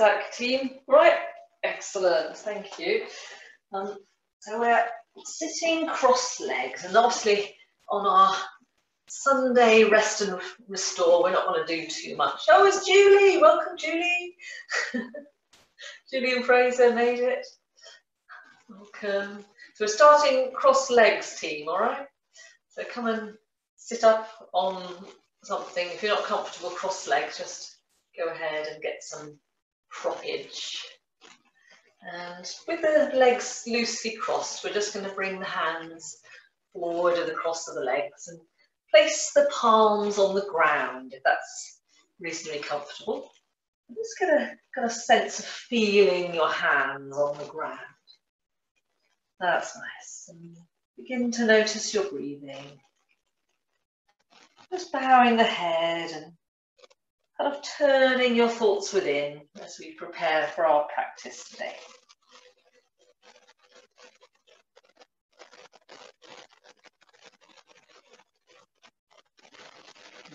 back team. Right, excellent, thank you. So we're sitting cross legs, and obviously on our Sunday rest and restore, we're not going to do too much. Oh, it's Julie, welcome Julie. Julie and Fraser made it. Welcome. So we're starting cross legs team, all right? So come and sit up on something. If you're not comfortable cross legs, just go ahead and get some croppage. And with the legs loosely crossed, we're just going to bring the hands forward at the cross of the legs and place the palms on the ground, if that's reasonably comfortable. I'm just going to get a sense of feeling your hands on the ground. That's nice. And begin to notice your breathing. Just bowing the head and kind of turning your thoughts within as we prepare for our practice today.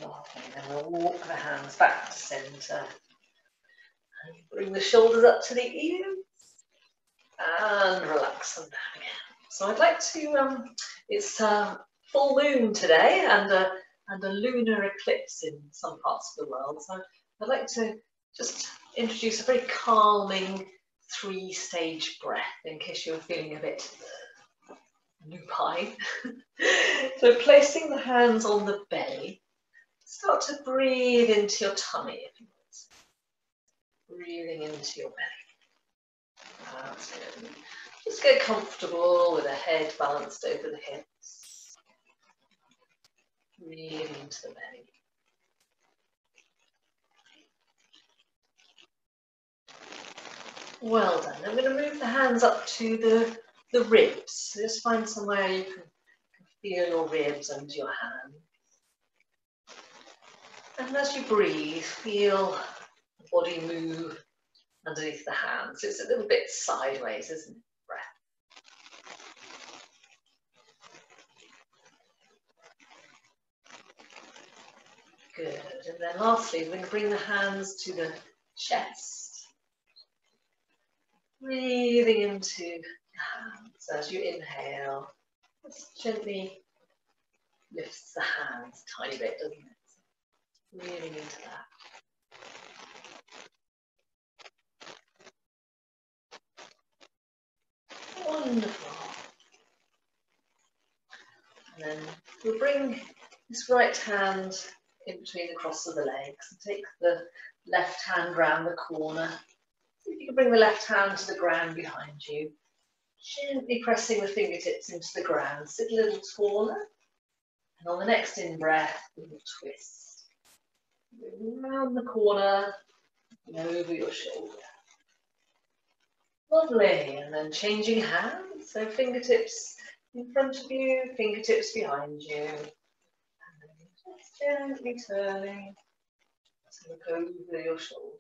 Lovely. Then we'll walk the hands back to centre. And bring the shoulders up to the ears and relax them down again. So I'd like to, it's full moon today and a lunar eclipse in some parts of the world. So I'd like to just introduce a very calming 3-stage breath in case you're feeling a bit lupine. So placing the hands on the belly, start to breathe into your tummy, if you want. Breathing into your belly. That's good. Just get comfortable with the head balanced over the hips. Breathe into the belly. Well done. I'm going to move the hands up to the ribs. So just find somewhere you can feel your ribs under your hand. And as you breathe, feel the body move underneath the hands. It's a little bit sideways, isn't it? Breath. Good. And then lastly, we're going to bring the hands to the chest. Breathing into the hands as you inhale. Just gently lifts the hands a tiny bit, doesn't it? Breathing into that. Wonderful. And then we'll bring this right hand in between the cross of the legs and take the left hand round the corner. See if you can bring the left hand to the ground behind you. Gently pressing the fingertips into the ground. Sit a little taller. And on the next in-breath, we will twist. Round the corner and over your shoulder. Lovely. And then changing hands. So fingertips in front of you, fingertips behind you. And then just gently turning to look over your shoulder.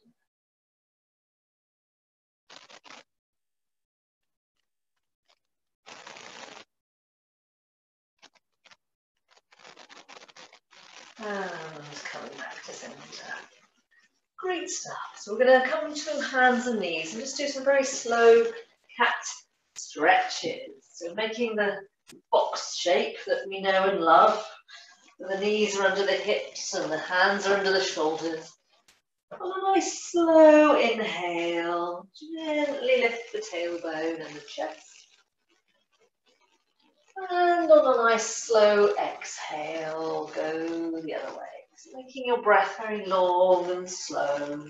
And coming back to centre. Great stuff. So we're going to come to hands and knees and just do some very slow cat stretches. So making the box shape that we know and love. The knees are under the hips and the hands are under the shoulders. On a nice slow inhale, gently lift the tailbone and the chest. And on a nice slow exhale, go the other way. So making your breath very long and slow.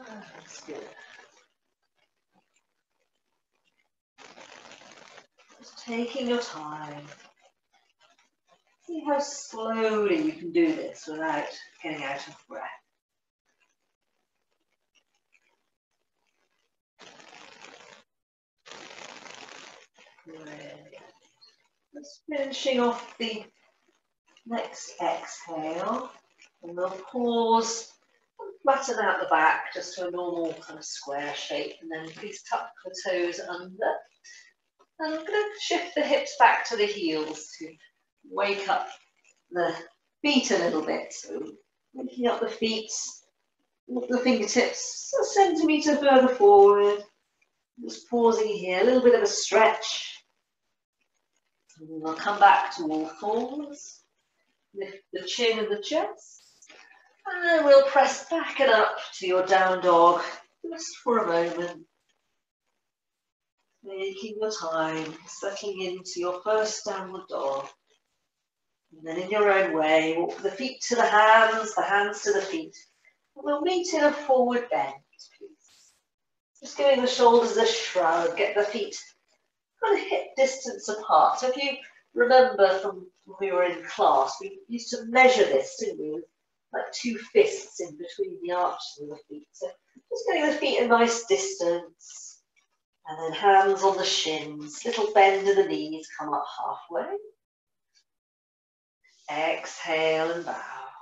That's good. Just taking your time. See how slowly you can do this without getting out of breath. Great. Just finishing off the next exhale, and we'll pause and flatten out the back just to a normal kind of square shape, and then please tuck the toes under. And I'm going to shift the hips back to the heels to wake up the feet a little bit. So waking up the feet, the fingertips a centimetre further forward. Just pausing here, a little bit of a stretch. And then I'll come back to all fours. Lift the chin and the chest. And we'll press back and up to your down dog just for a moment. Taking your time, settling into your first downward dog. And then in your own way, walk the feet to the hands to the feet. And we'll meet in a forward bend, please. Just giving the shoulders a shrug, get the feet kind of hip distance apart. So if you remember from when we were in class, we used to measure this, didn't we? With like 2 fists in between the arches of the feet. So just getting the feet a nice distance. And then hands on the shins, little bend of the knees, come up halfway. Exhale and bow.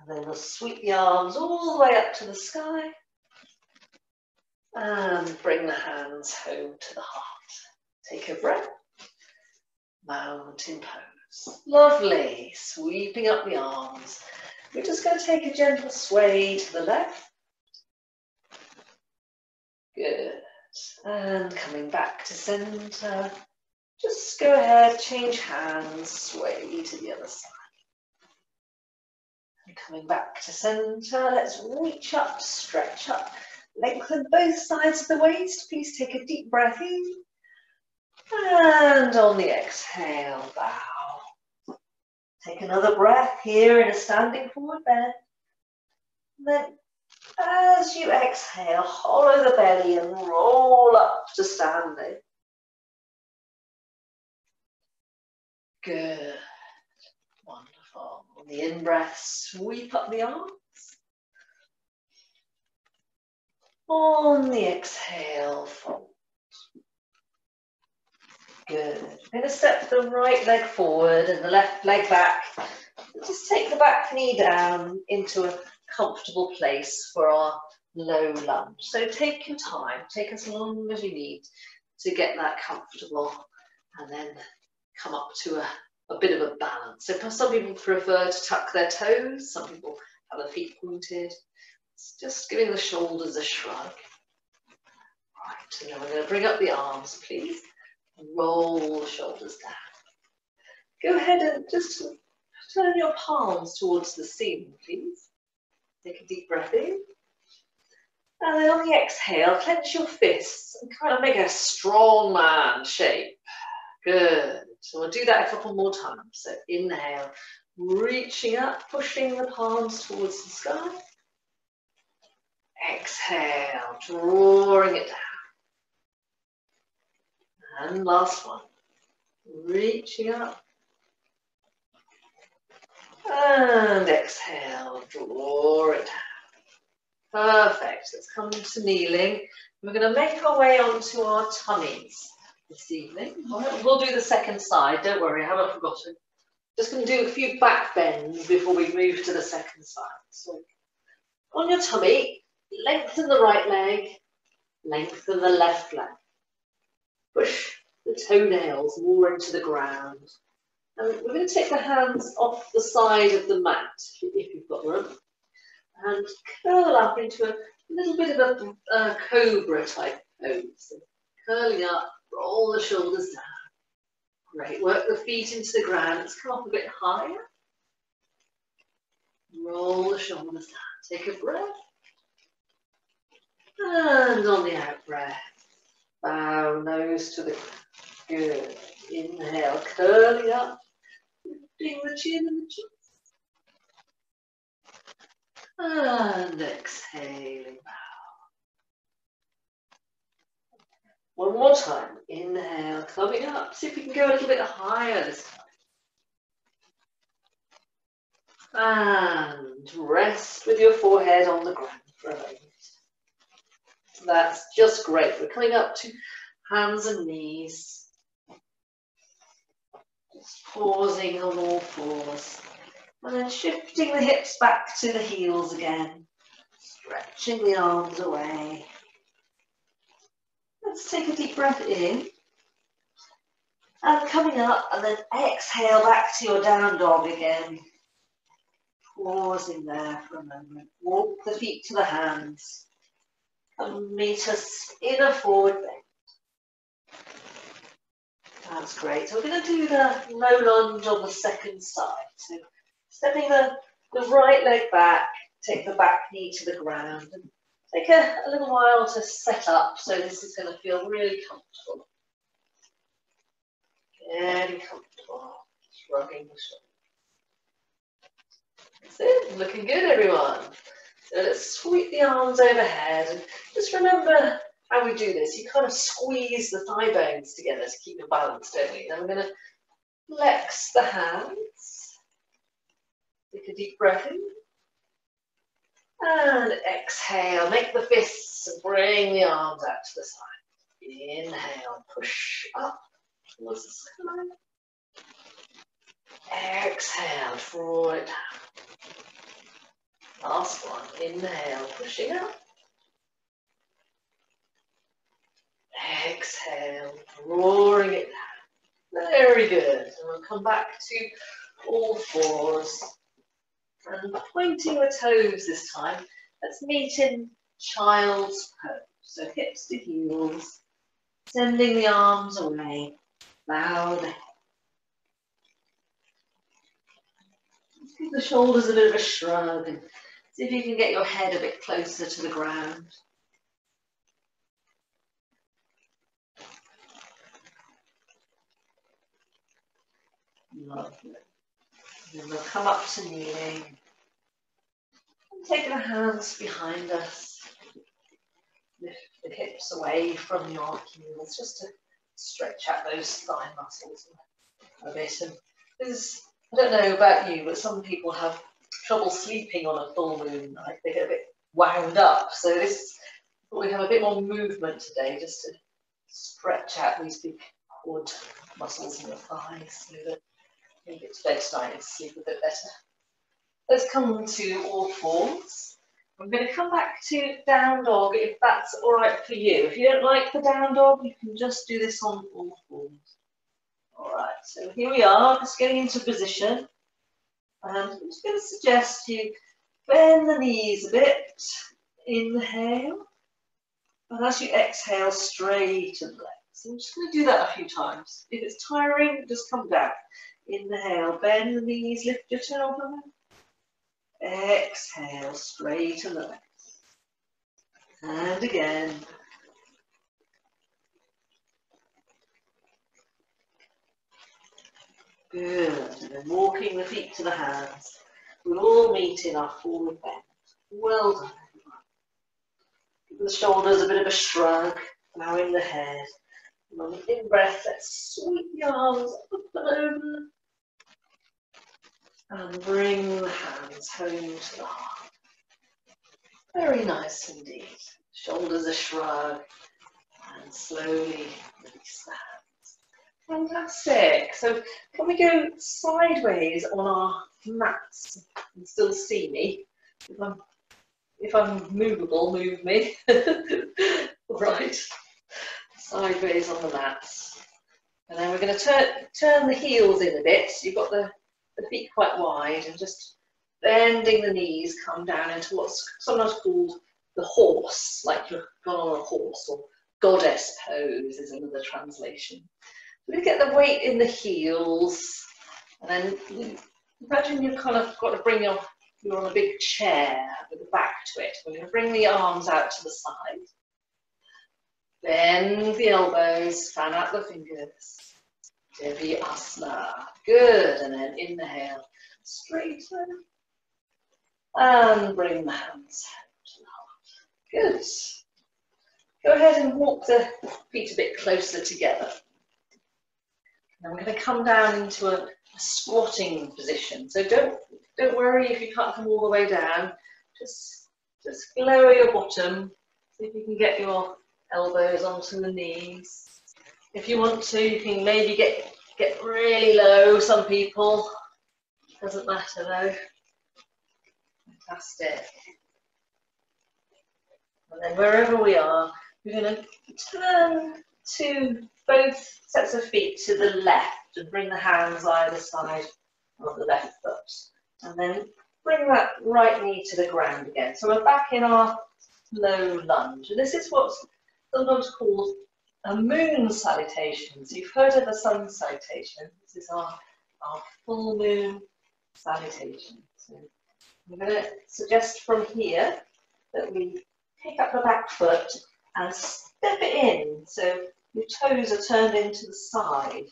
And then we'll sweep the arms all the way up to the sky. And bring the hands home to the heart. Take a breath. Mountain pose. Lovely. Sweeping up the arms. We're just going to take a gentle sway to the left. Good. And coming back to centre, just go ahead, change hands, sway to the other side. And coming back to centre, let's reach up, stretch up, lengthen both sides of the waist. Please take a deep breath in. And on the exhale, bow. Take another breath here in a standing forward bend. Then as you exhale, hollow the belly and roll up to standing. Good. Wonderful. On the in-breath, sweep up the arms. On the exhale, fold. Good. We're going to step the right leg forward and the left leg back. Just take the back knee down into a comfortable place for our low lunge. So take your time, take as long as you need to get that comfortable and then come up to a bit of a balance. So some people prefer to tuck their toes, some people have their feet pointed. It's just giving the shoulders a shrug. Right, and then we're going to bring up the arms, please. Roll the shoulders down. Go ahead and just turn your palms towards the ceiling, please. Take a deep breath in. And then on the exhale, clench your fists and kind of make a strong man shape. Good. So we'll do that a couple more times. So inhale, reaching up, pushing the palms towards the sky. Exhale, drawing it down. And last one. Reaching up. And exhale, draw it down. Perfect. Let's come to kneeling. We're going to make our way onto our tummies this evening. We'll do the second side. Don't worry, I haven't forgotten. Just going to do a few back bends before we move to the second side. So on your tummy, lengthen the right leg, lengthen the left leg. Push the toenails more into the ground. And we're going to take the hands off the side of the mat, if you've got room, and curl up into a little bit of a cobra type pose. So curling up, roll the shoulders down. Great, work the feet into the ground. Let's come up a bit higher. Roll the shoulders down. Take a breath. And on the out breath, bow nose to the ground. Good. Inhale, curling up. Lifting the chin and the chest. And exhaling, bow. One more time. Inhale, coming up. See if we can go a little bit higher this time. And rest with your forehead on the ground for a moment. That's just great. We're coming up to hands and knees. Just pausing on all fours. And then shifting the hips back to the heels again. Stretching the arms away. Let's take a deep breath in. And coming up, and then exhale back to your down dog again. Pausing there for a moment. Walk the feet to the hands. And meet us in a forward bend. That's great. So we're going to do the low lunge on the second side. So stepping the right leg back, take the back knee to the ground. And take a little while to set up. So this is going to feel really comfortable. Very comfortable. Shrugging the shoulders. That's it. Looking good, everyone. So let's sweep the arms overhead. And just remember how we do this. You kind of squeeze the thigh bones together to keep your balance, don't we? Then we're going to flex the hands. Take a deep breath in. And exhale. Make the fists and bring the arms out to the side. Inhale. Push up towards the sky. Exhale. Draw it down. Last one. Inhale. Pushing up. Exhale, drawing it down. Very good. And we'll come back to all fours. And pointing the toes this time. Let's meet in child's pose. So hips to heels. Sending the arms away. Bow the head. Let's give the shoulders a bit of a shrug. And see if you can get your head a bit closer to the ground. Lovely. And then we'll come up to kneeling. And take the hands behind us. Lift the hips away from your heels just to stretch out those thigh muscles a bit. And this, I don't know about you, but some people have trouble sleeping on a full moon night. They get a bit wound up. So this, we have a bit more movement today just to stretch out these big quad muscles in your thighs so that you get to bed tonight and sleep a bit better. Let's come to all fours. I'm going to come back to down dog if that's all right for you. If you don't like the down dog, you can just do this on all fours. All right, so here we are, just getting into position. And I'm just going to suggest you bend the knees a bit. Inhale. And as you exhale, straighten the legs. So I'm just going to do that a few times. If it's tiring, just come down. Inhale, bend the knees, lift your tailbone. Exhale, straighten the legs. And again. Good. And then walking the feet to the hands. We'll all meet in our forward bend. Well done, everyone. Give the shoulders a bit of a shrug, bowing the head. And on the in-breath, let's sweep the arms up and over. And bring the hands home to the heart. Very nice indeed. Shoulders a shrug. And slowly release the hands. Fantastic. So can we go sideways on our mats and still see me? If I'm movable, move me. Right. Sideways on the mats. And then we're going to turn the heels in a bit. So you've got the feet quite wide and just bending the knees, come down into what's sometimes called the horse, like you're gone on a horse, or goddess pose is another translation. We get the weight in the heels, and then imagine you've kind of got to bring you're on a big chair with the back to it. We're going to bring the arms out to the side. Bend the elbows, fan out the fingers. Asana. Good. And then inhale, straighten. And bring the hands to the heart. Good. Go ahead and walk the feet a bit closer together. Now we're going to come down into a squatting position. So don't worry if you can't come all the way down. Just lower your bottom. See if you can get your elbows onto the knees. If you want to, you can maybe get really low, some people. Doesn't matter though. Fantastic. And then wherever we are, we're going to turn both sets of feet to the left and bring the hands either side of the left foot. And then bring that right knee to the ground again. So we're back in our low lunge. And this is what's sometimes called a moon salutation. So you've heard of the sun salutation. This is our full moon salutation. So I'm going to suggest from here that we pick up the back foot and step it in. So your toes are turned into the side.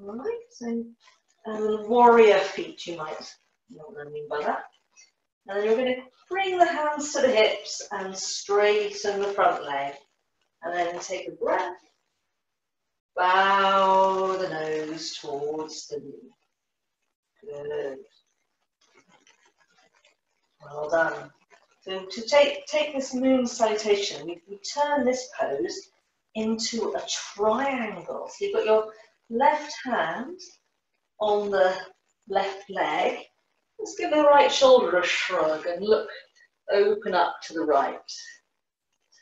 All right, so warrior feet, you might know what I mean by that. And then you're going to bring the hands to the hips and straighten the front leg. And then take a breath. Bow the nose towards the knee. Good. Well done. So to take this moon salutation, we turn this pose into a triangle. So you've got your left hand on the left leg. Let's give the right shoulder a shrug and look, open up to the right.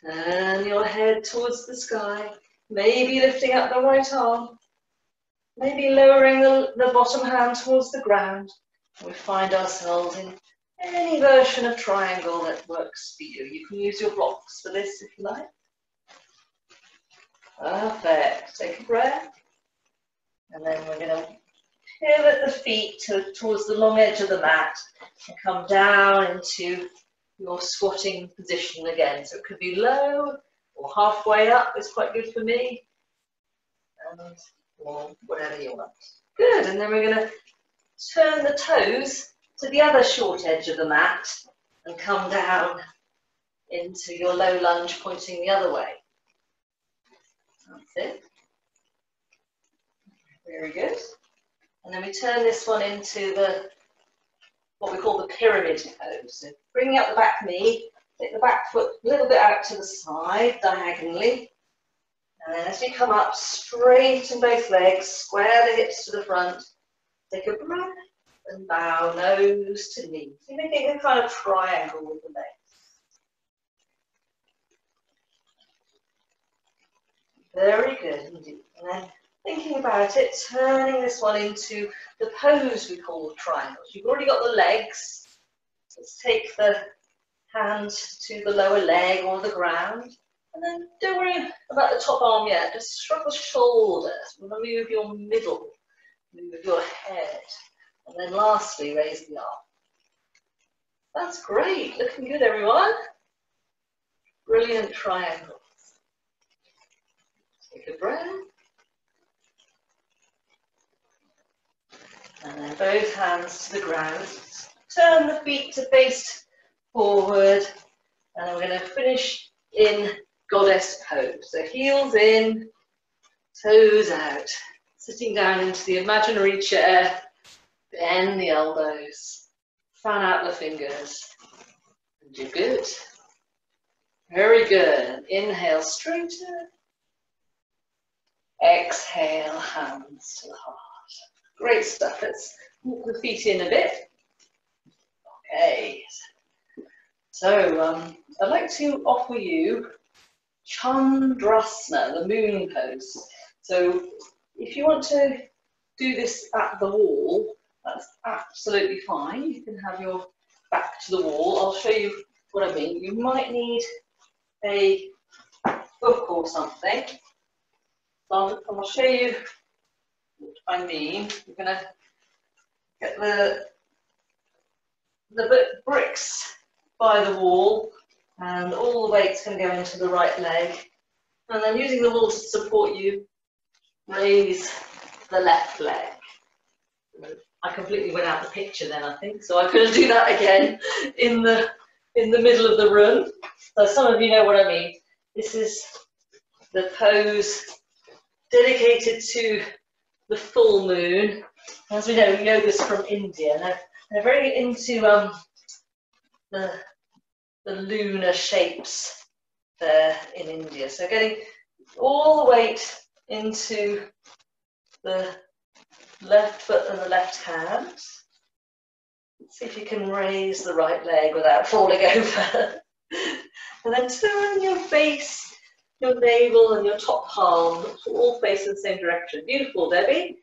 Turn your head towards the sky, maybe lifting up the right arm, maybe lowering the bottom hand towards the ground. We find ourselves in any version of triangle that works for you. You can use your blocks for this if you like. Perfect. Take a breath. And then we're going to pivot the feet towards the long edge of the mat and come down into your squatting position again. So it could be low or halfway up. It's quite good for me. Or whatever you want. Good. And then we're going to turn the toes to the other short edge of the mat and come down into your low lunge pointing the other way. That's it. Very good. And then we turn this one into what we call the pyramid pose. So bringing up the back knee, take the back foot a little bit out to the side diagonally. And then as you come up, straighten both legs, square the hips to the front, take a breath and bow nose to knee. So you're making a kind of triangle with the legs. Very good indeed. And then thinking about it, turning this one into the pose we call triangles. You've already got the legs. Let's take the hand to the lower leg or the ground. And then don't worry about the top arm yet. Just shrug the shoulders. Move your middle. Move your head. And then lastly, raise the arm. That's great. Looking good, everyone. Brilliant triangle. Take a breath. And then both hands to the ground. Turn the feet to face forward. And then we're going to finish in goddess pose. So heels in, toes out. Sitting down into the imaginary chair. Bend the elbows. Fan out the fingers. And you're good. Very good. Inhale, straighten. Exhale, hands to the heart. Great stuff. Let's walk the feet in a bit. Okay. So I'd like to offer you Chandrasana, the moon pose. So if you want to do this at the wall, that's absolutely fine. You can have your back to the wall. I'll show you what I mean. You might need a book or something. So I'll show you what I mean. You're going to get the bricks by the wall, and all the weight's going to go into the right leg. And then using the wall to support you, raise the left leg. I completely went out the picture then, I think, so I'm going to do that again in the middle of the room. So some of you know what I mean. This is the pose dedicated to the full moon. As we know, yoga's from India. They're very into the lunar shapes there in India. So getting all the weight into the left foot and the left hand. Let's see if you can raise the right leg without falling over. And then turn your face your navel and your top palm all face in the same direction. Beautiful, Debbie.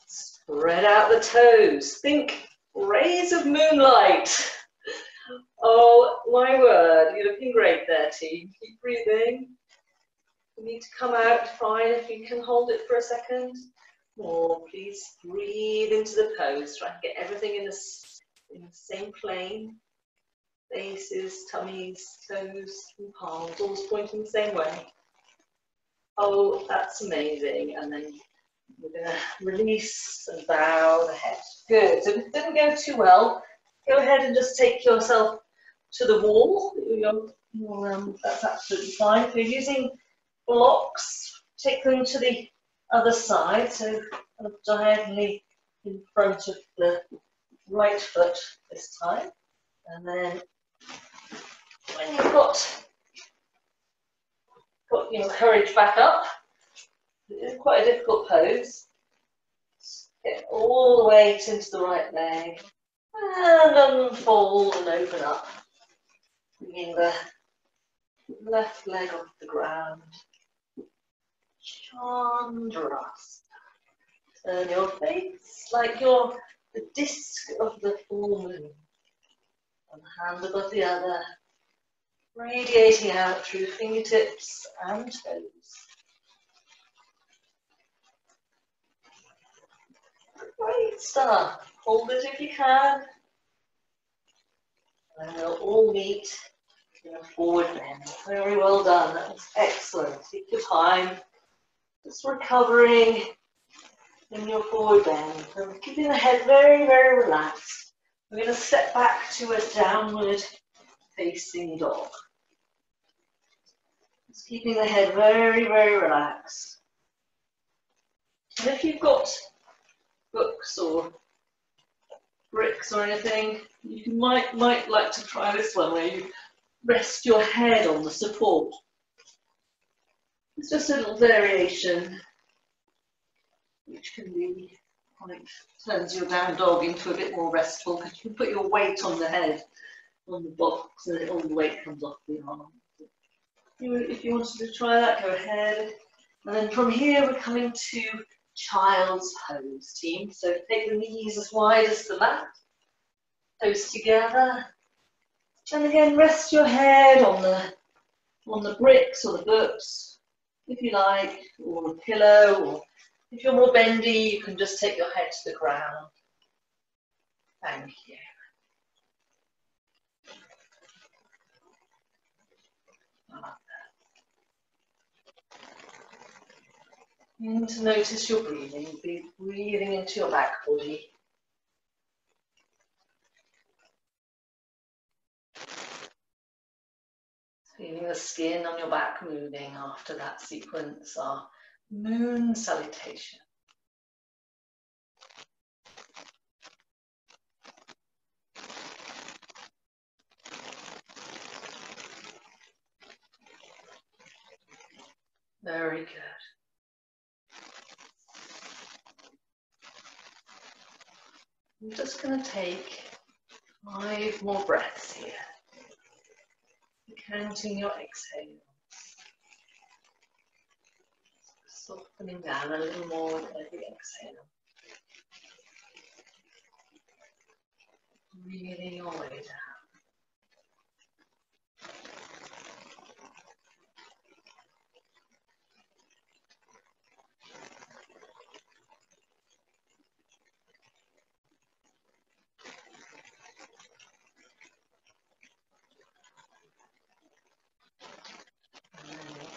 Spread out the toes. Think rays of moonlight. Oh my word, you're looking great there, team. Keep breathing. You need to come out fine if you can hold it for a second. Or please breathe into the pose. Try and get everything in the same plane. Faces, tummies, toes, and palms, all pointing the same way. Oh, that's amazing. And then we're going to release and bow the head. Good. So if it didn't go too well, go ahead and just take yourself to the wall. That's absolutely fine. If you're using blocks, take them to the other side, so kind of diagonally in front of the right foot this time. And then when you've got your courage back up, it's quite a difficult pose. Get all the weight into the right leg and unfold and open up, bringing the left leg off the ground. Chandrasana. Turn your face like you're the disc of the full moon. One hand above the other, radiating out through fingertips and toes. Great stuff. Hold it if you can. And they'll all meet in a forward bend. Very well done. That was excellent. Take your time. Just recovering in your forward bend. And keeping the head very, very relaxed. We're going to step back to a downward facing dog. Just keeping the head very, very relaxed. And if you've got books or bricks or anything, you might like to try this one where you rest your head on the support. It's just a little variation which can be like turns your down dog into a bit more restful because you can put your weight on the head on the box and all the weight comes off the arm. If you wanted to try that, go ahead. And then from here we're coming to child's pose, team. So take the knees as wide as the mat, toes together, and again rest your head on the bricks or the books, if you like, or a pillow, or if you're more bendy, you can just take your head to the ground. Thank you. And to notice your breathing, be breathing into your back body. Feeling the skin on your back moving after that sequence, our moon salutation. Very good. I'm just going to take 5 more breaths here. Counting your exhale. Softening down a little more with every exhale. Breathing your way down.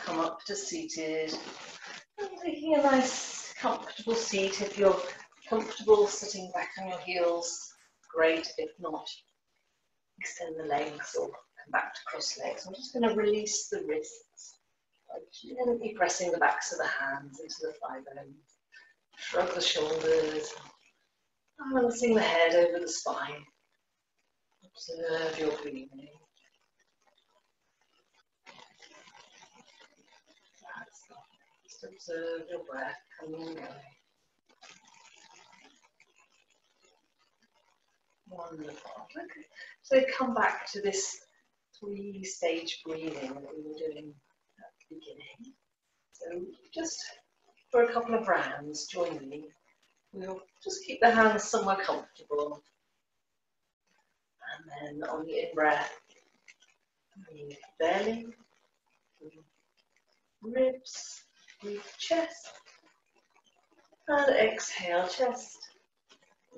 Come up to seated, and taking a nice comfortable seat. If you're comfortable sitting back on your heels, great. If not, extend the legs or come back to cross legs. I'm just going to release the wrists by gently pressing the backs of the hands into the thigh bones. Shrug the shoulders, balancing the head over the spine. Observe your breathing. Just observe your breath coming and going. Wonderful. Okay. So come back to this 3-stage breathing that we were doing at beginning. So just for a couple of rounds, join me. We'll just keep the hands somewhere comfortable. And then on the in-breath, breathe belly, breathe ribs, breathe chest. And exhale, chest,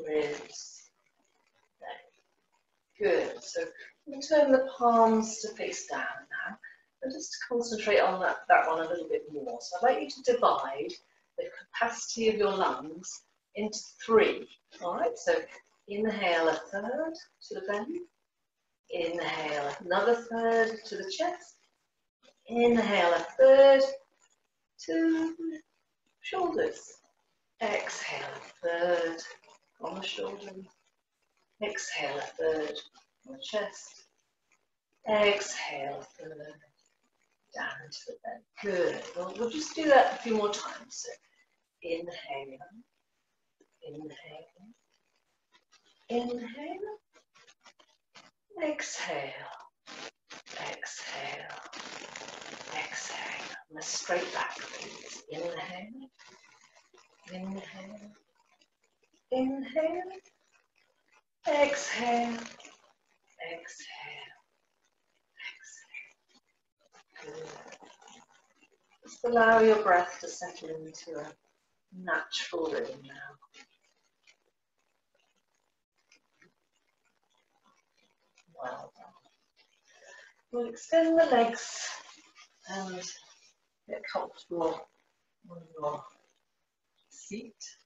ribs, neck. Good. So we'll turn the palms to face down now. And just to concentrate on that one a little bit more. So I'd like you to divide the capacity of your lungs into 3. All right, so inhale a third to the belly. Inhale another third to the chest. Inhale a third to the shoulders. Exhale a third on the shoulders. Exhale a third on the chest. Exhale a third down into the belly. Good. Well, we'll just do that a few more times. So inhale, inhale, inhale, exhale, exhale, exhale. And a straight back, please. Inhale, inhale, inhale, exhale, exhale, exhale. Good. Just allow your breath to settle into a natural rhythm now. Well done. We'll extend the legs and get comfortable on your seat.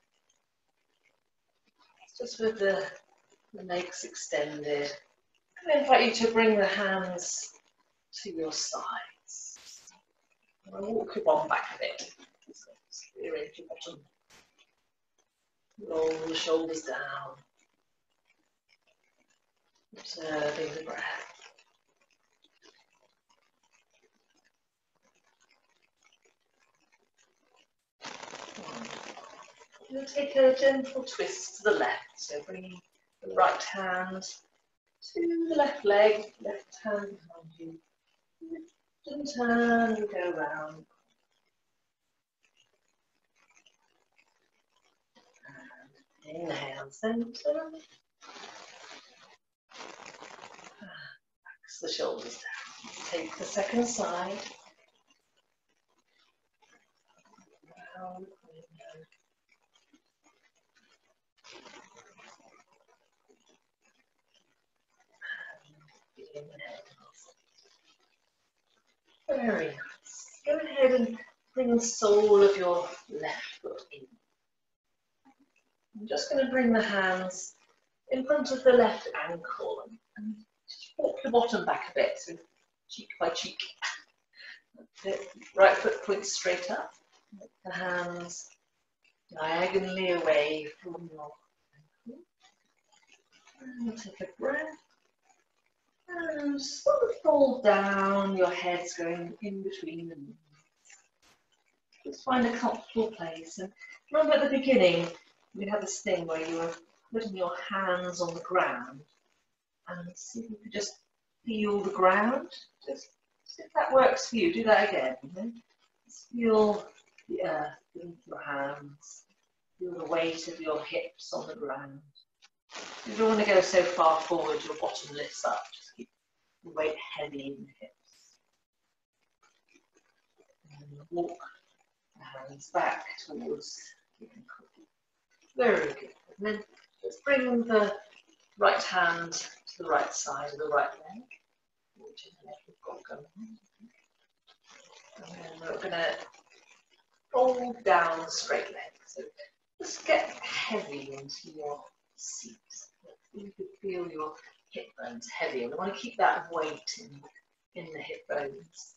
Just with the legs extended. I invite you to bring the hands to your sides. I'll walk your bum back a bit. So rearrange your bottom. Roll the shoulders down. Observing the breath. You'll take a gentle twist to the left. So bringing the right hand to the left leg, left hand behind you. Lift and turn and go round. And inhale, centre. Relax the shoulders down. Take the second side. Round. Very nice. Go ahead and bring the sole of your left foot in. I'm just going to bring the hands in front of the left ankle and just walk the bottom back a bit, so cheek by cheek. That's it. Right foot points straight up. The hands diagonally away from your ankle. And we'll take a breath. And sort of fold down, your head's going in between the knees. Just find a comfortable place. And remember at the beginning, we had this thing where you were putting your hands on the ground and see if you could just feel the ground. Just see if that works for you. Do that again. Just feel the earth beneath your hands. Feel the weight of your hips on the ground. You don't want to go so far forward, your bottom lifts up. Just keep the weight heavy in the hips. And walk the hands back towards the ankle. Very good. And then let's bring the right hand to the right side of the right leg. Which is the leg we've got going. And then we're going to fold down the straight leg. So just get heavy into your seat. You can feel your hip bones heavy, and we want to keep that weight in the hip bones.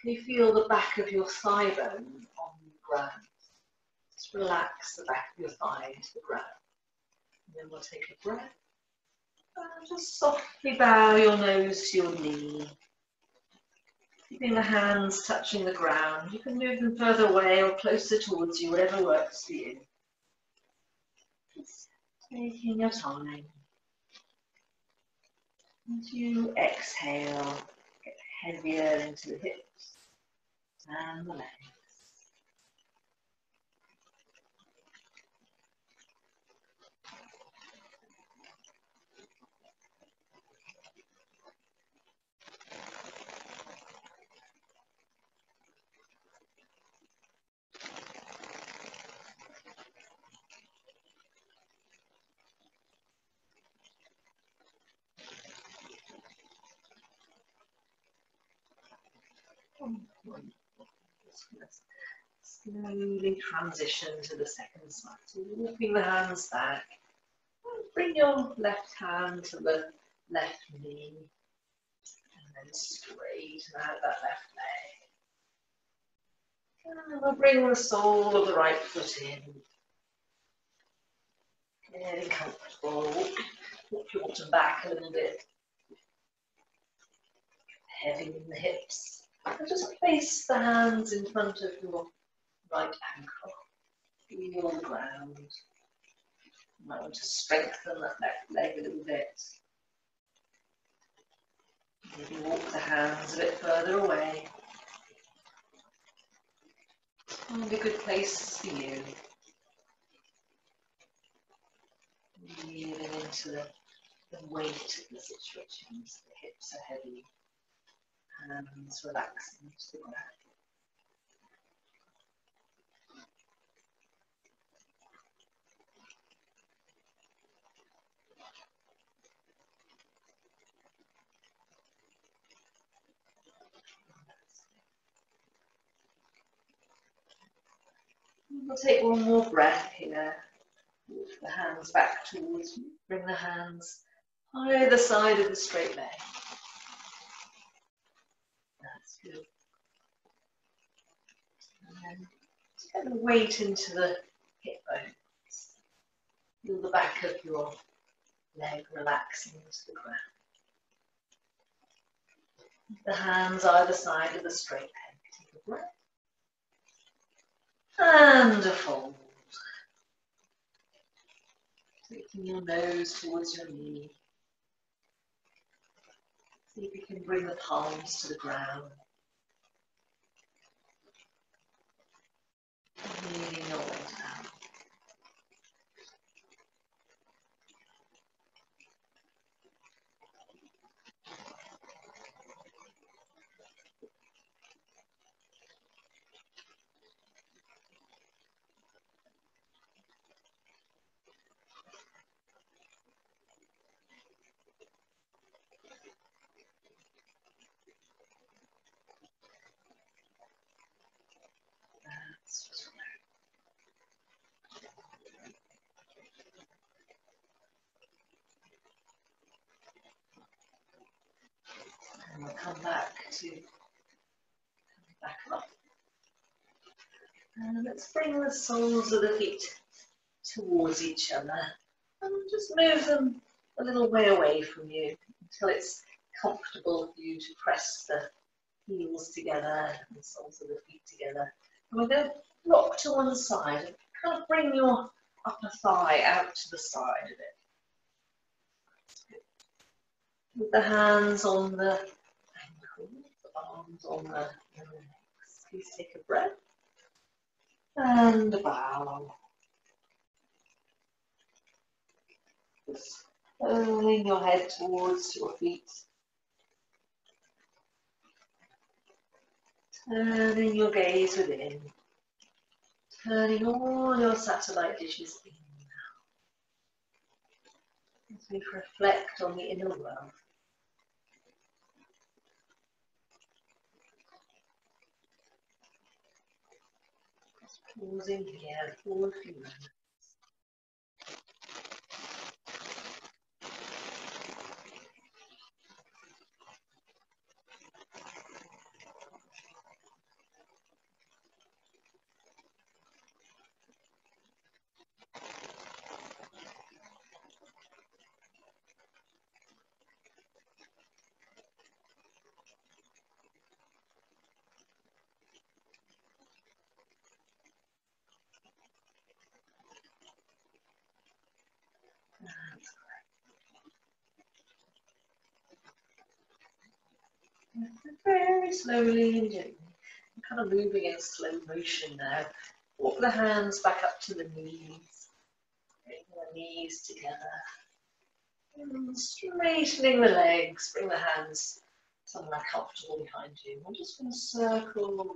Can you feel the back of your thigh bone on the ground? Just relax the back of your thigh into the ground. And then we'll take a breath. And just softly bow your nose to your knee. Keeping the hands touching the ground. You can move them further away or closer towards you, whatever works for you. Just taking your time. As you exhale, get heavier into the hips. and the legs. Slowly transition to the second side. So walking the hands back. Bring your left hand to the left knee and then straighten out that left leg. And we'll bring the sole of the right foot in. Getting comfortable. Walk your bottom back a little bit. Heavy in the hips. And just place the hands in front of your right ankle. Feel the ground. You might want to strengthen that left leg a little bit. Maybe walk the hands a bit further away. Find a good place for you. Leaning into the weight of the situation. The hips are heavy. Hands relaxing to the ground. We'll take one more breath here. Walk the hands back towards you. Bring the hands either side of the straight leg. That's good. And then just get the weight into the hip bones. Feel the back of your leg relaxing into the ground. The hands either side of the straight leg. Take a breath. And a fold. Taking your nose towards your knee. See if you can bring the palms to the ground. Leaning your way down. And we'll come back up. And let's bring the soles of the feet towards each other. And just move them a little way away from you until it's comfortable for you to press the heels together and the soles of the feet together. And we're going to rock to one side and kind of bring your upper thigh out to the side of it. With the hands on the ankles, the arms on the legs. Please take a breath and a bow. Just turning your head towards your feet. Turning your gaze within. Turning all your satellite dishes in now. As we reflect on the inner world. Just pausing here for a few moments. Very slowly and gently, kind of moving in slow motion now. Walk the hands back up to the knees. Bring the knees together. And straightening the legs. Bring the hands somewhere comfortable behind you. We're just going to circle.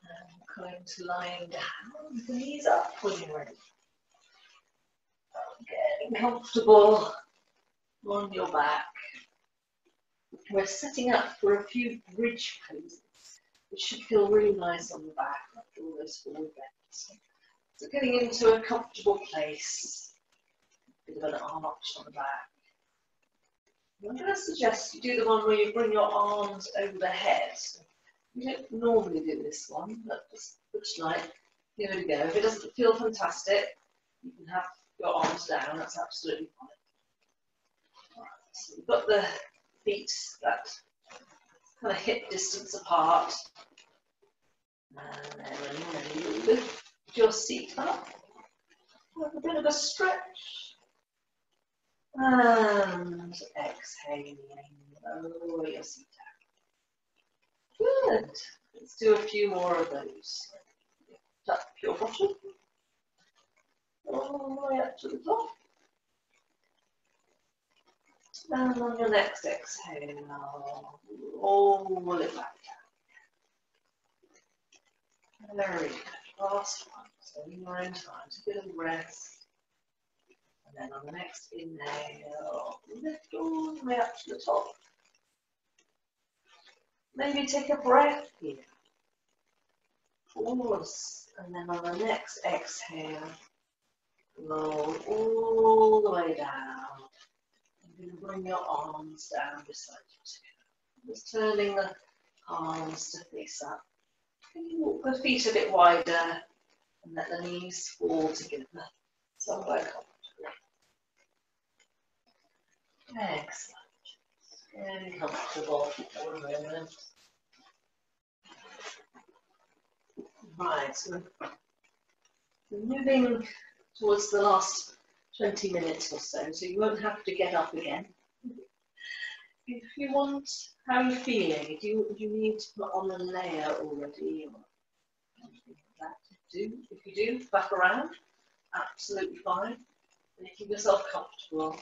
And going to lying down with the knees up when you're ready. Getting comfortable on your back. We're setting up for a few bridge poses, which should feel really nice on the back after all those forward bends. So getting into a comfortable place, a bit of an arch on the back. I'm going to suggest you do the one where you bring your arms over the head. We don't normally do this one, but just for tonight, give it a go. If it doesn't feel fantastic, you can have your arms down, that's absolutely fine. Right, so you've got the feet that kind of hip distance apart. And then when you're ready, you lift your seat up with a bit of a stretch. And exhaling, lower your seat down. Good. Let's do a few more of those. Tuck your bottom. All the way up to the top. And on your next exhale, roll it back down. Very good. Last one. So in your own time, take a little rest. And then on the next inhale, lift all the way up to the top. Maybe take a breath here. Pause. And then on the next exhale, roll all the way down. You're going to bring your arms down beside you. Just turning the arms to face up. And you walk the feet a bit wider and let the knees fall together. Somewhere comfortably. Excellent. Really comfortable for a moment. Right, so we're moving towards the last 20 minutes or so you won't have to get up again. If you want, how are you feeling? Do you need to put on a layer already or anything like that to do? If you do, back around, absolutely fine. Making yourself comfortable.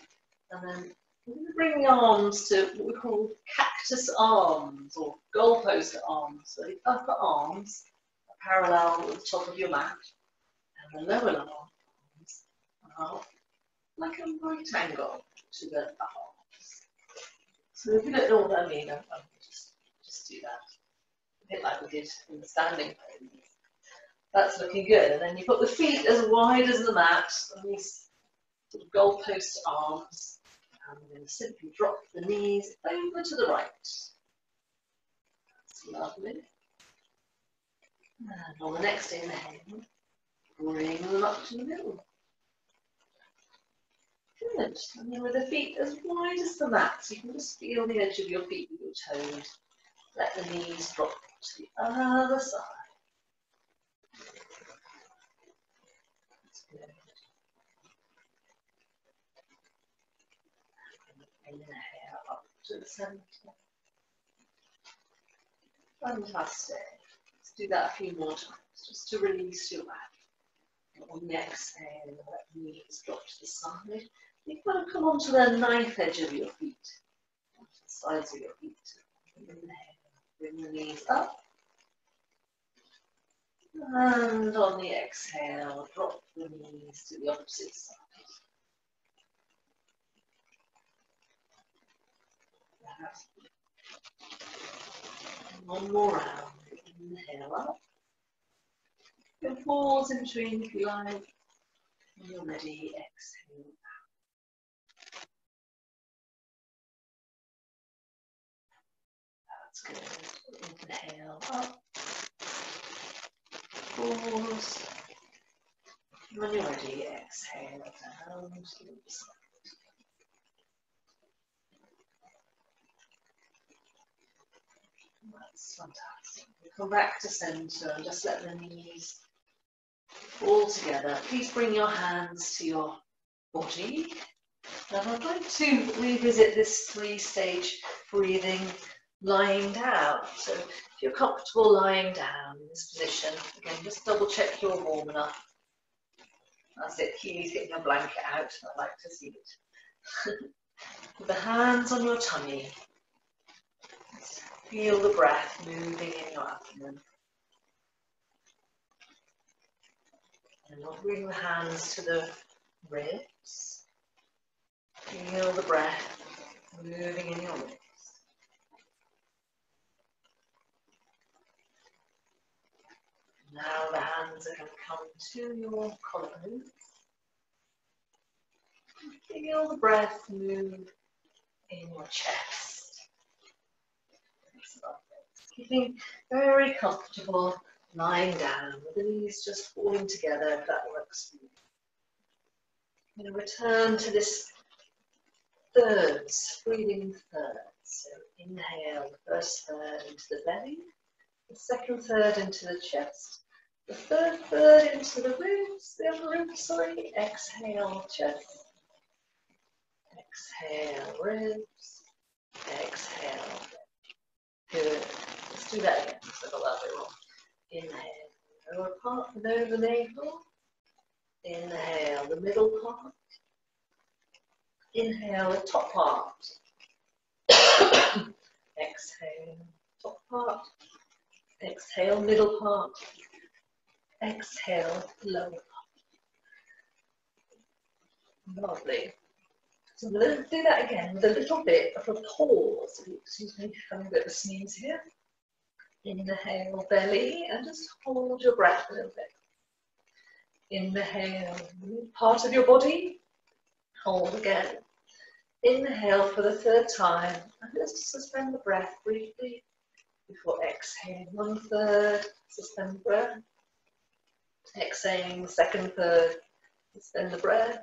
And then we're going to bring the arms to what we call cactus arms or goalpost arms. So the upper arms are parallel with the top of your mat, and the lower arms are like a right angle to the upper arms. So if you don't know what I mean, I'll just do that. A bit like we did in the standing pose. That's looking good. And then you put the feet as wide as the mat on these sort of goalpost arms. And we're going to simply drop the knees over to the right. That's lovely. And on the next inhale, bring them up to the middle. Good. And then with the feet as wide as the mat, so you can just feel the edge of your feet with your toes. Let the knees drop to the other side. That's good. Inhale up to the centre. Fantastic. Let's do that a few more times, just to release your back. And on the exhale, let the knees drop to the side. You've got to come onto the knife edge of your feet, onto the sides of your feet. Inhale, bring the knees up. And on the exhale, drop the knees to the opposite side. One more round. Inhale up. You can pause in between if you like. When you're ready, exhale out. That's good. Inhale up. Pause. When you're ready, exhale down to the side. That's fantastic. We'll come back to centre and just let the knees fall together. Please bring your hands to your body. And I'd like to revisit this three-stage breathing lying down. So if you're comfortable lying down in this position, again, just double check you're warm enough. That's it, keep getting your blanket out. I'd like to see it. With the hands on your tummy, feel the breath moving in your abdomen. And we'll bring the hands to the ribs. Feel the breath moving in your ribs. Now the hands are going to come to your collarbones. Feel the breath move in your chest. Keeping very comfortable lying down with the knees just falling together if that works for you. I'm going to return to this thirds, breathing thirds. So inhale the first third into the belly, the second third into the chest, the third third into the ribs, the upper ribs, sorry. Exhale, chest. Exhale, ribs. Exhale. Good. Let's do that again, because I got that bit wrong. Inhale, lower part, over the navel. Inhale, the middle part. Inhale, the top part. Exhale, top part. Exhale, middle part. Exhale, lower part. Lovely. So I'm going to do that again with a little bit of a pause. Excuse me, having a bit of a sneeze here. Inhale, belly, and just hold your breath a little bit. Inhale, part of your body. Hold again. Inhale for the third time, and just suspend the breath briefly before exhaling. One third, suspend the breath. Exhaling, second third, suspend the breath.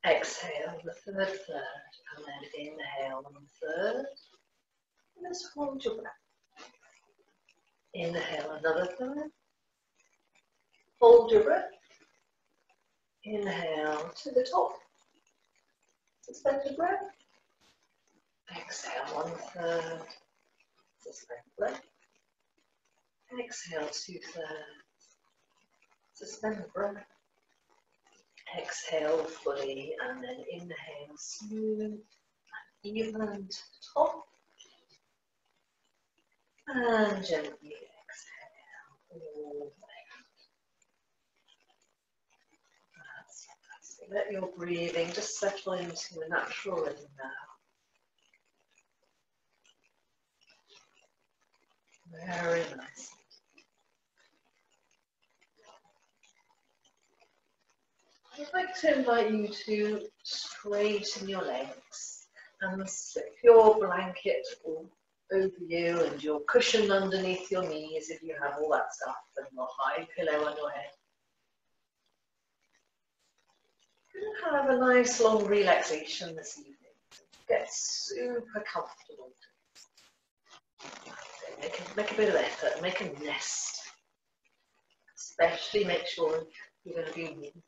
Exhale, the third third, and then inhale, one third. And just hold your breath. Inhale, another third. Hold your breath. Inhale to the top. Suspend your breath. Exhale, one third. Suspend the breath. Exhale, two thirds. Suspend the breath. Exhale fully, and then inhale smooth and even to the top. And gently exhale all the way out. That's fantastic. Let your breathing just settle into a natural rhythm now. Very nice. I'd like to invite you to straighten your legs and slip your blanket over you and your cushion underneath your knees if you have all that stuff, and your high pillow on your head. And have a nice long relaxation this evening. Get super comfortable. Make a bit of effort, make a nest. Especially make sure you're going to be warm.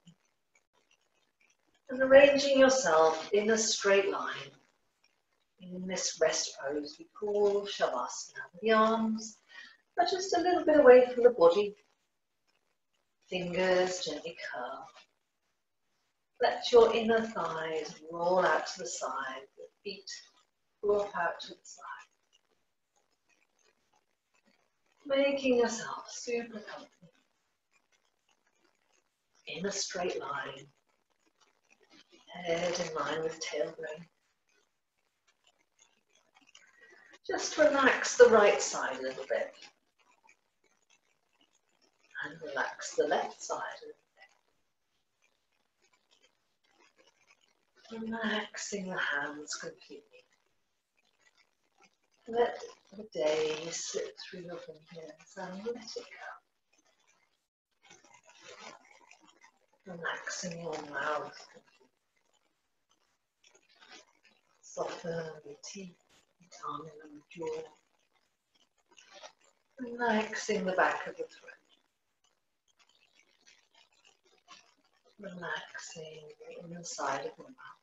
And arranging yourself in a straight line. In this rest pose we call Shavasana. The arms are just a little bit away from the body. Fingers gently curl. Let your inner thighs roll out to the side. The feet drop out to the side. Making yourself super comfortable. In a straight line. Head in line with tailbone. Just relax the right side a little bit. And relax the left side a little bit. Relaxing the hands completely. Let the day slip through your fingers and let it go. Relaxing your mouth completely. Soften the teeth, the tongue and the jaw. Relaxing the back of the throat. Relaxing the inside of the mouth.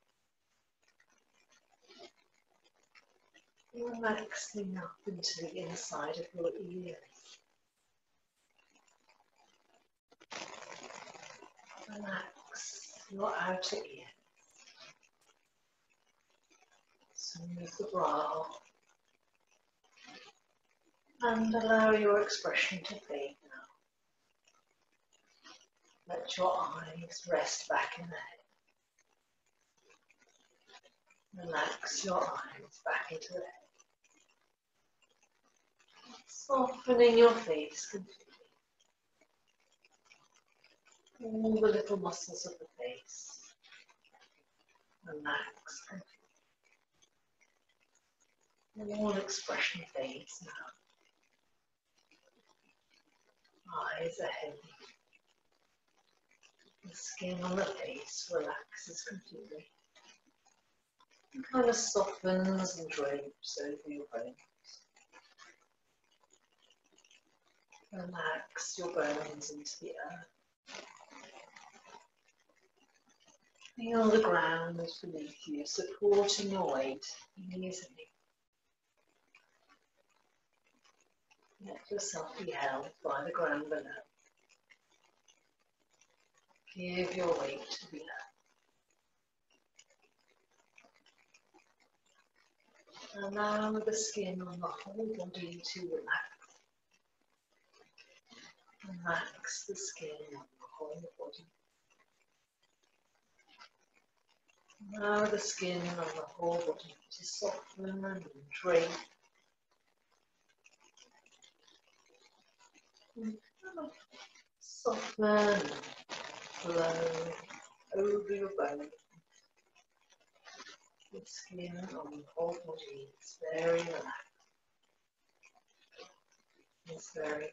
Relaxing up into the inside of your ears. Relax your outer ear. Smooth the brow. And allow your expression to fade now. Let your eyes rest back in the head. Relax your eyes back into the head. Softening your face completely. All the little muscles of the face. Relax completely. All expression fades now. Eyes are heavy. The skin on the face relaxes completely. And kind of softens and drapes over your bones. Relax your bones into the earth. Feel the ground beneath you, supporting your weight easily. Let yourself be held by the ground below. Give your weight to the earth. Allow the skin on the whole body to relax. Relax the skin on the whole body. Allow the skin on the whole body to soften and drape. Soften and flow over your bone. The skin on the whole body is very relaxed. It's very relaxed.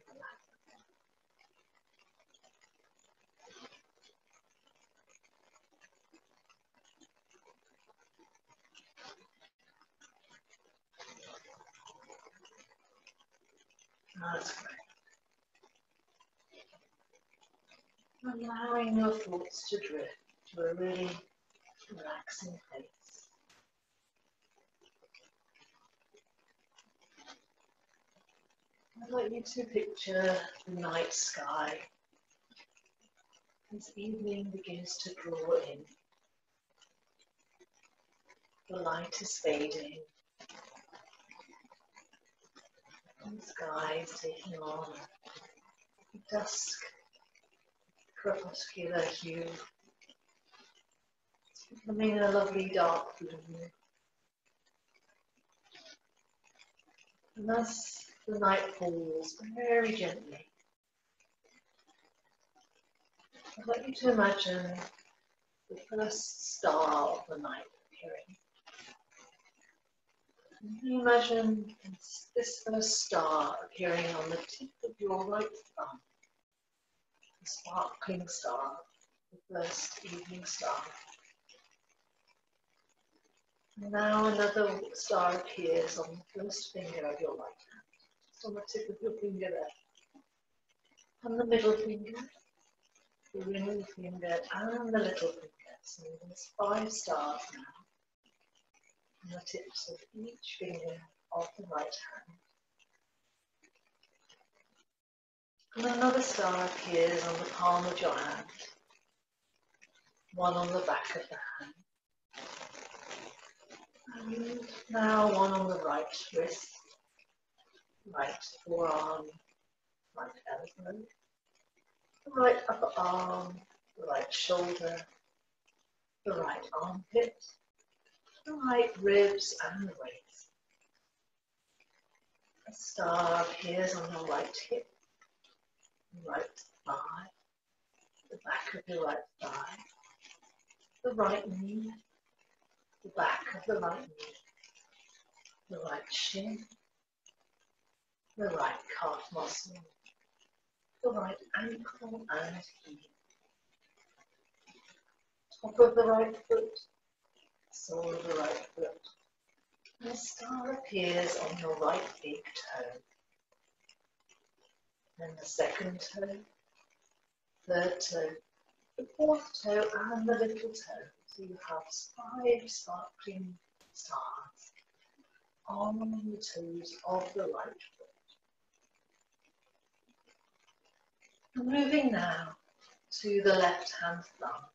That's great. Allowing your thoughts to drift to a really relaxing place. I'd like you to picture the night sky as evening begins to draw in. The light is fading. The sky is taking on a dusk, crepuscular hue. It's becoming a lovely dark blue. And thus the night falls very gently. I'd like you to imagine the first star of the night appearing. And you imagine this first star appearing on the tip of your right thumb. The sparkling star, the first evening star. And now another star appears on the first finger of your right hand, just on the tip of your finger there. And the middle finger, the ring finger, and the little finger. So there's 5 stars now on the tips of each finger of the right hand. And another star appears on the palm of your hand, one on the back of the hand. And now one on the right wrist, right forearm, right elbow, the right upper arm, the right shoulder, the right armpit, the right ribs and the waist. A star appears on your right hip, the right thigh, the back of your right thigh, the right knee, the back of the right knee, the right shin, the right calf muscle, the right ankle and heel, top of the right foot, sole of the right foot. And a star appears on your right big toe. Then the second toe, third toe, the fourth toe and the little toe. So you have 5 sparkling stars on the toes of the right foot. And moving now to the left hand thumb.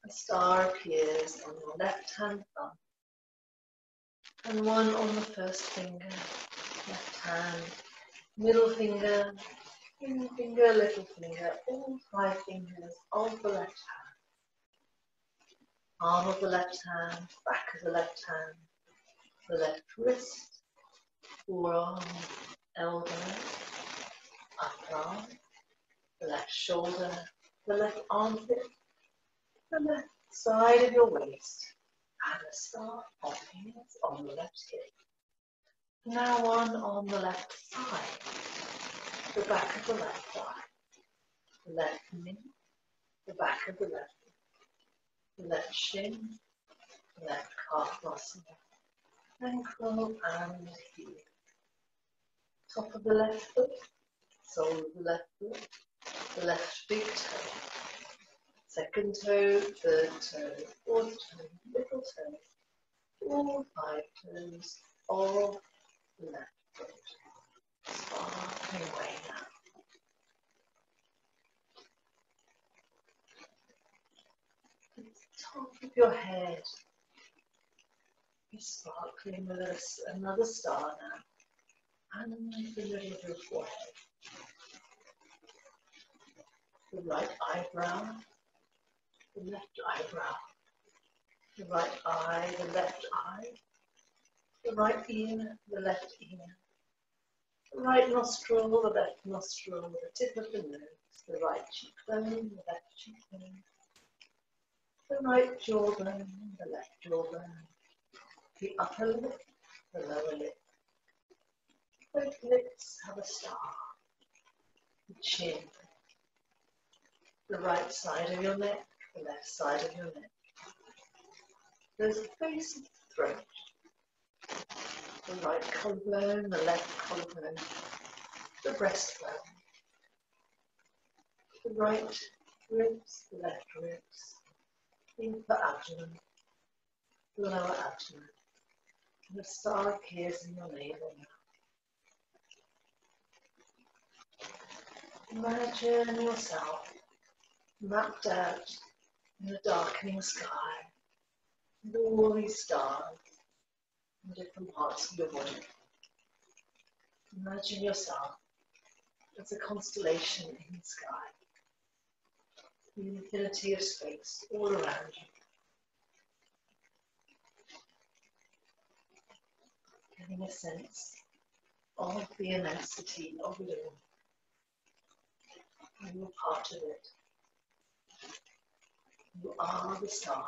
A star appears on your left hand thumb and one on the first finger, left hand, middle finger, ring finger, little finger, all 5 fingers of the left hand. Arm of the left hand, back of the left hand, the left wrist, forearm, elbow, upper arm, the left shoulder, the left armpit, the left side of your waist, and a star of fingers on the left hip. Now one on the left side, the back of the left thigh, the left knee, the back of the left knee, the left shin, the left calf muscle, ankle and heel. Top of the left foot, sole of the left foot, the left big toe, second toe, third toe, fourth toe, little toe, all 5 toes of the left foot. Sparkling away now. The top of your head is sparkling with another star now, and the middle of your forehead. The right eyebrow, the left eyebrow, the right eye, the left eye, the right ear, the left ear, the right nostril, the left nostril, the tip of the nose, the right cheekbone, the left cheekbone, the right jawbone, the left jawbone, the upper lip, the lower lip. Both lips have a star. The chin, the right side of your neck, the left side of your neck. There's the base of the throat, the right collarbone, the left collarbone, the breastbone, the right ribs, the left ribs, the upper abdomen, the lower abdomen. And the star appears in your navel now. Imagine yourself mapped out in the darkening sky with all these stars in different parts of your body. Imagine yourself as a constellation in the sky, the infinity of space all around you. Getting a sense of the immensity of it all. And you're part of it. You are the star.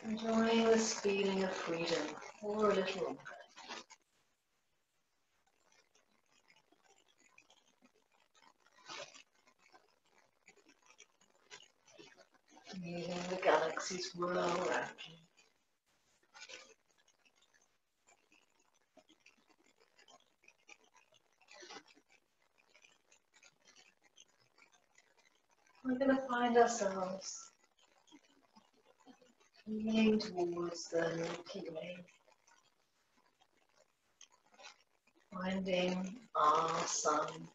Enjoying this feeling of freedom for a little longer. Feeling the galaxies whirl around you. We're going to find ourselves leaning towards the Milky Way, finding our sun,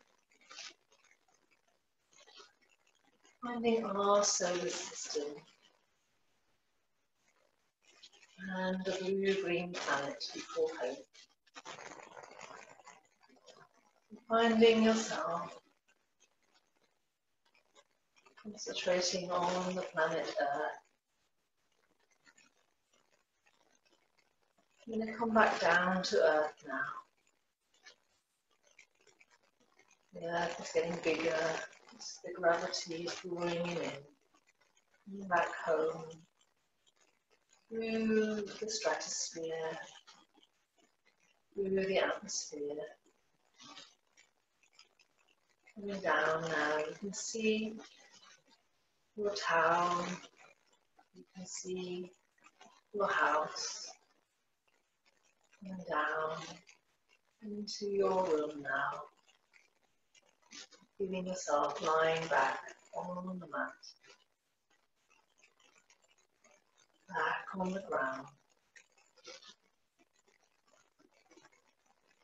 finding our solar system, and the blue-green planet before home. Finding yourself concentrating on the planet Earth. I'm going to come back down to Earth now. The Earth is getting bigger, the gravity is drawing you in. Back home, through the stratosphere, through the atmosphere. Coming down now, you can see your town, you can see your house, and down into your room now, feeling yourself lying back on the mat, on the ground.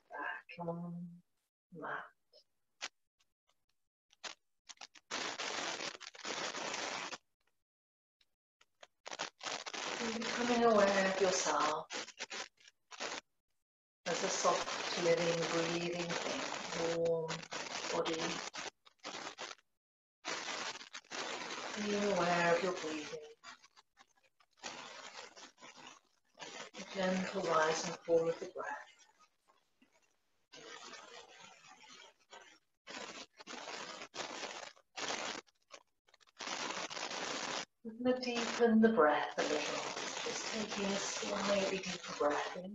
Back on the mat. And becoming aware of yourself as a soft, living, breathing thing, warm body. Being aware of your breathing. The gentle rise and fall of the breath. We're going to deepen the breath a little. Just taking a slightly deeper breath in.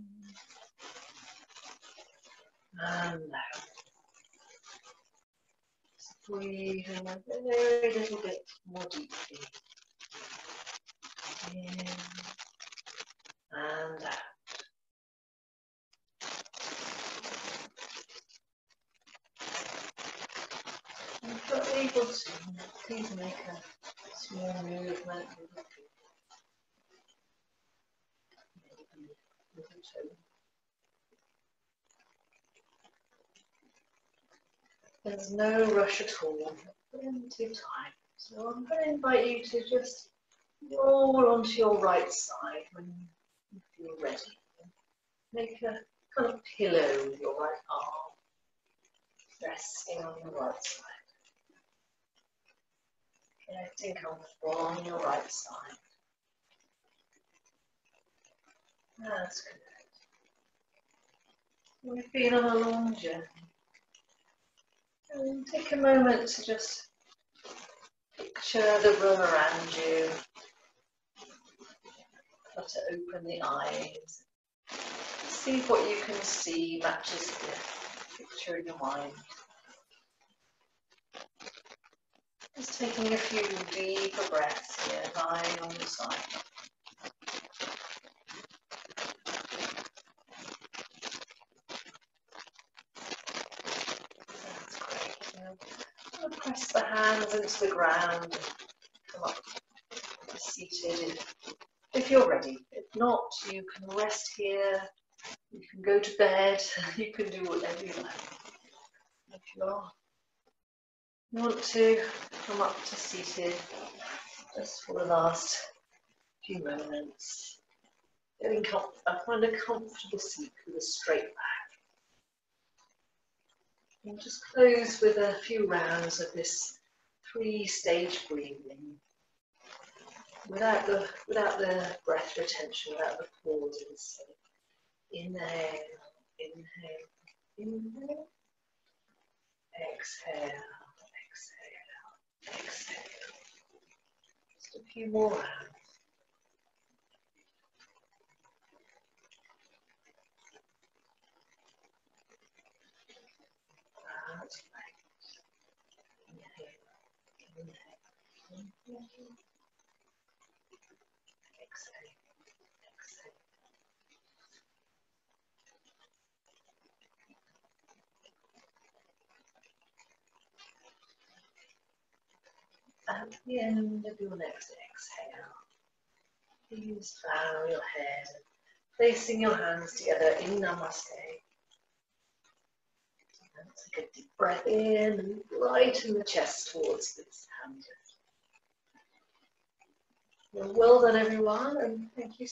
And out. Just breathing a very little bit more deeply. In and out. And if you're able to, please make a small movement with your feet. Maybe with your toe. There's no rush at all, plenty of time. So I'm going to invite you to just roll onto your right side when you feel ready. Make a kind of pillow with your right arm, resting on your right side. Getting comfortable on your right side. That's good. We've been on a long journey. And take a moment to just picture the room around you. Try to open the eyes. See what you can see matches the picture in your mind. Just taking a few deeper breaths here, lying on your side. That's great. Now, press the hands into the ground. Come up seated if you're ready. If not, you can rest here. You can go to bed. You can do whatever you like. If you want to come up to seated just for the last few moments. Find a comfortable seat with a straight back. And just close with a few rounds of this 3-stage breathing. Without the breath retention, without the pauses. So inhale, inhale, inhale. Exhale, exhale, exhale. Just a few more rounds. That's right. Inhale, inhale, inhale. Exhale, exhale. At the end of your next exhale, please bow your head, placing your hands together in Namaste. And take a deep breath in and lighten the chest towards this hand. Well done, everyone, and thank you.